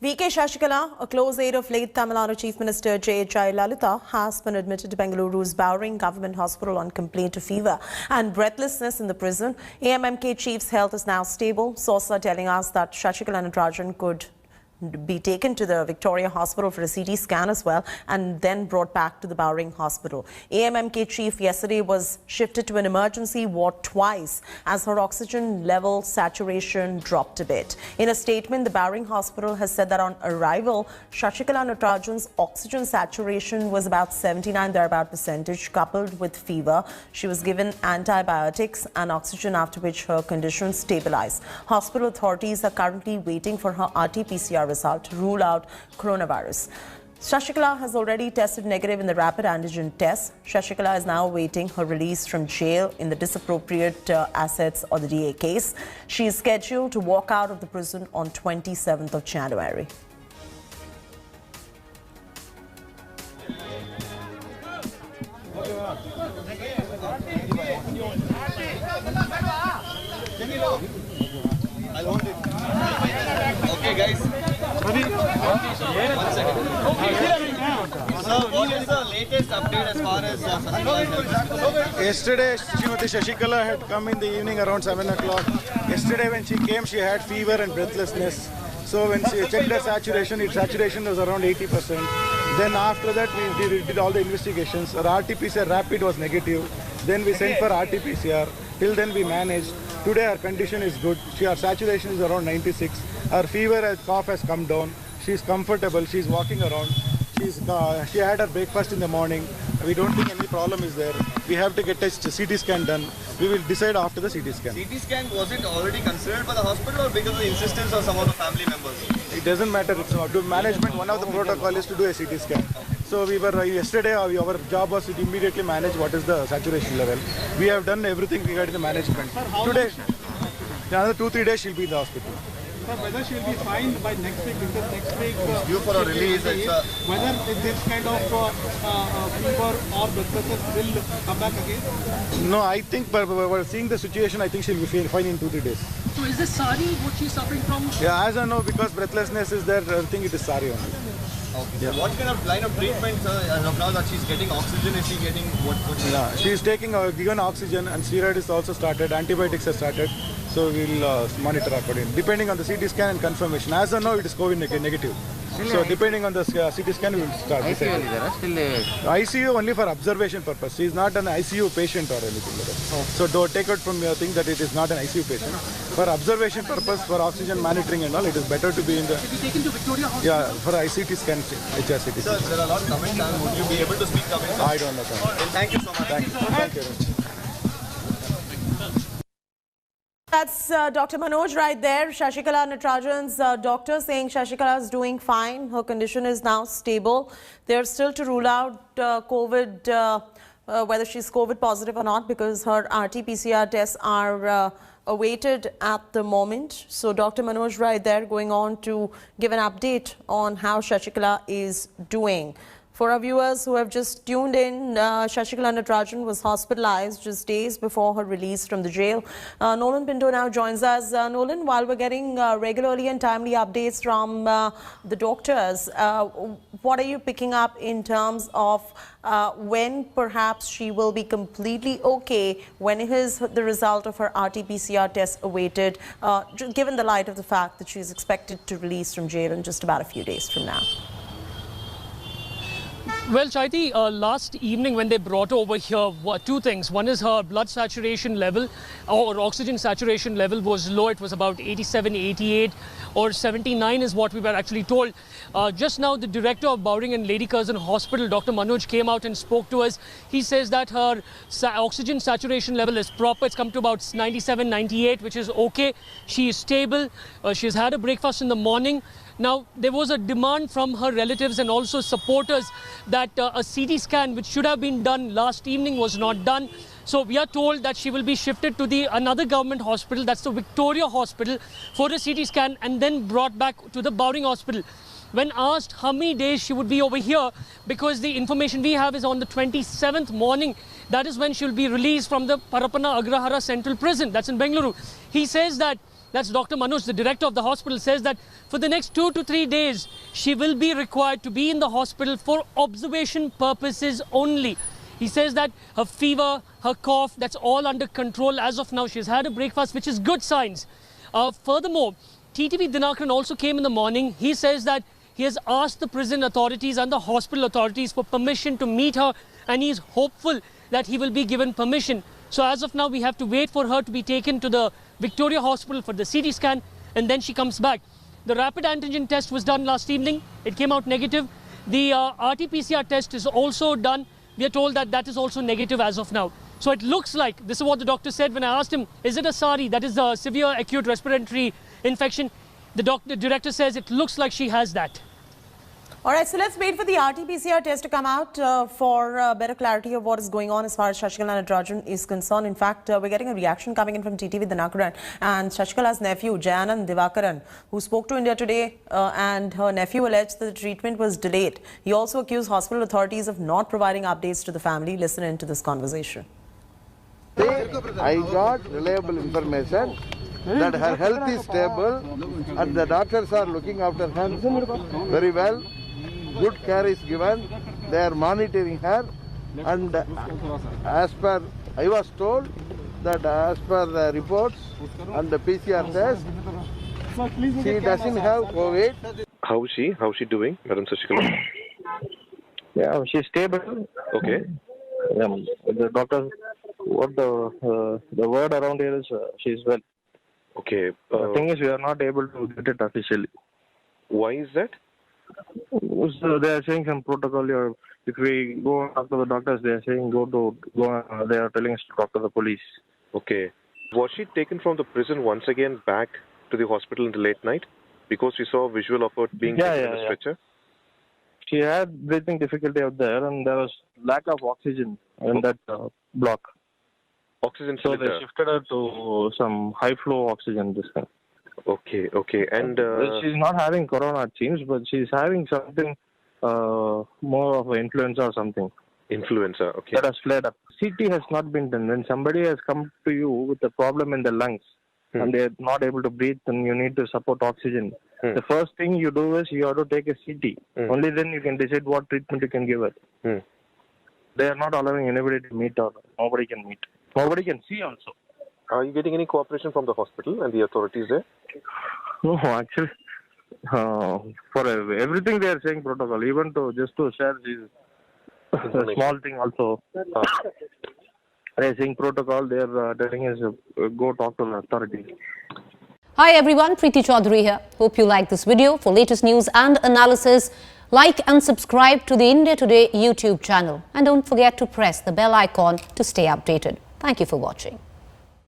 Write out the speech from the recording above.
V.K. Shashikala, a close aide of late Tamil Nadu Chief Minister J. Jayalalitha, has been admitted to Bengaluru's Bowring Government Hospital on complaint of fever and breathlessness in the prison. AMMK Chief's health is now stable. Sources are telling us that Shashikala Natarajan could be taken to the Victoria Hospital for a CT scan as well and then brought back to the Bowring Hospital. AMMK Chief yesterday was shifted to an emergency ward twice as her oxygen level saturation dropped a bit. In a statement, the Bowring Hospital has said that on arrival, Shashikala Natarajan's oxygen saturation was about 79 thereabout percentage, coupled with fever. She was given antibiotics and oxygen, after which her condition stabilized. Hospital authorities are currently waiting for her RT-PCR result to rule out coronavirus. Shashikala has already tested negative in the rapid antigen test. Shashikala is now awaiting her release from jail in the disappropriate assets or the DA case. She is scheduled to walk out of the prison on 27th of January. Okay, guys. One second. So, what is the latest update as far as Shashikala? Yesterday, Srimati Shashikala had come in the evening around 7 o'clock. Yesterday, when she came, she had fever and breathlessness. So, when she checked her saturation, its saturation was around 80%. Then, after that, we did all the investigations. Her RT-PCR rapid was negative. Then, we sent for RT-PCR. Till then, we managed. Today, her condition is good. Her saturation is around 96. Her fever and cough has come down. She is comfortable. She is walking around. She had her breakfast in the morning. We don't think any problem is there. We have to get a CT scan done. We will decide after the CT scan. CT scan, was it already considered by the hospital or because of the insistence of some of the family members? It doesn't matter. It's not. To management, one of the protocol is to do a CT scan. So we were yesterday. Our job was to immediately manage what is the saturation level. We have done everything regarding the management. Today, another 2-3 days she'll be in the hospital. But whether she will be fined by next week, because next week due for a release. Whether this kind of fever or breathlessness will come back again? No, I think by seeing the situation, I think she'll be fine in 2-3 days. So is this SARI what she's suffering from? Yeah, as I know, because breathlessness is there, I think it is SARI only. Okay. Yeah. So what kind of line of treatment as of now that she's getting oxygen? Is she getting what? Yeah, she is taking given oxygen and steroid is also started. Antibiotics are started. So we'll monitor accordingly, depending on the CT scan and confirmation. As I know, it is COVID negative. So depending on the CT scan, we will start. ICU only for observation purpose. She is not an ICU patient or anything like that. Okay. So don't take out from your thing that it is not an ICU patient. For observation purpose, for oxygen monitoring and all, it is better to be in the. Should be taken to Victoria Hospital? Yeah, for ICT scan, HRCT. Sir, there are a lot of comments. Would you be able to speak comments? I don't know. Thank you so much. Thank you. That's Dr. Manoj right there. Shashikala Natarajan's doctor saying Shashikala is doing fine. Her condition is now stable. They're still to rule out COVID, whether she's COVID positive or not, because her RT-PCR tests are awaited at the moment. So Dr. Manoj right there going on to give an update on how Shashikala is doing. For our viewers who have just tuned in, Shashikala Natarajan was hospitalized just days before her release from the jail. Nolan Pinto now joins us. Nolan, while we're getting regularly and timely updates from the doctors, what are you picking up in terms of when perhaps she will be completely okay? When is the result of her RT-PCR test awaited, given the light of the fact that she is expected to release from jail in just about a few days from now? Well, Chaiti, last evening when they brought her over here, two things. One is her blood saturation level or oxygen saturation level was low. It was about 87, 88 or 79 is what we were actually told. Just now, the director of Bowring and Lady Curzon Hospital, Dr. Manoj, came out and spoke to us. He says that her oxygen saturation level is proper. It's come to about 97, 98, which is okay. She is stable. She has had a breakfast in the morning. Now, there was a demand from her relatives and also supporters that a CT scan, which should have been done last evening, was not done. So we are told that she will be shifted to another government hospital, that's the Victoria Hospital, for a CT scan and then brought back to the Bowring Hospital. When asked how many days she would be over here, because the information we have is on the 27th morning, that is when she will be released from the Parappana Agrahara Central Prison, that's in Bengaluru. He says that that's Dr. Manoj, the director of the hospital, says that for the next 2 to 3 days, she will be required to be in the hospital for observation purposes only. He says that her fever, her cough, that's all under control as of now. She's had a breakfast, which is good signs. Furthermore, TTV Dinakaran also came in the morning. He says that he has asked the prison authorities and the hospital authorities for permission to meet her, and he is hopeful that he will be given permission. So as of now, we have to wait for her to be taken to the Victoria Hospital for the CT scan, and then she comes back. The rapid antigen test was done last evening. It came out negative. The RT-PCR test is also done. We are told that that is also negative as of now. So it looks like, this is what the doctor said when I asked him, is it a SARI, that is a severe acute respiratory infection? The director says it looks like she has that. All right, so let's wait for the RT-PCR test to come out for better clarity of what is going on as far as Shashikala Natarajan is concerned. In fact, we're getting a reaction coming in from TTV Dinakaran and Shashikala's nephew, Jayanand Divakaran, who spoke to India Today, and her nephew alleged that the treatment was delayed. He also accused hospital authorities of not providing updates to the family. Listen into this conversation. I got reliable information that her health is stable and the doctors are looking after her very well. Good care is given. They are monitoring her, and as per I was told that as per the reports and the PCR test, she doesn't have COVID. How is she doing, Madam Shashikala? Yeah, she's stable. Okay. The doctor, what the word around here is she's well. Okay. The thing is, we are not able to get it officially. Why is that? So they are saying some protocol. If we go and talk to the doctors, they are saying they are telling us to talk to the police. Okay. Was she taken from the prison once again back to the hospital in the late night? Because we saw a visual of her being taken in a stretcher. She had breathing difficulty out there, and there was lack of oxygen in that block. Oxygen So cylinder. they shifted her to some high flow oxygen this time. Okay. And she's not having corona, it seems, but she's having something more of an influenza or something. Influenza. Okay. That has flared up. CT has not been done. When somebody has come to you with a problem in the lungs and they are not able to breathe, then you need to support oxygen. The first thing you do is you have to take a CT. Only then you can decide what treatment you can give it. They are not allowing anybody to meet, or nobody can meet. Nobody can see also. Are you getting any cooperation from the hospital and the authorities there? No, actually, for everything they are saying protocol. Even just to share this a small thing also. They are saying protocol. They are telling us go talk to the authorities. Hi everyone, Preeti Chaudhary here. Hope you like this video. For latest news and analysis, like and subscribe to the India Today YouTube channel. And don't forget to press the bell icon to stay updated. Thank you for watching.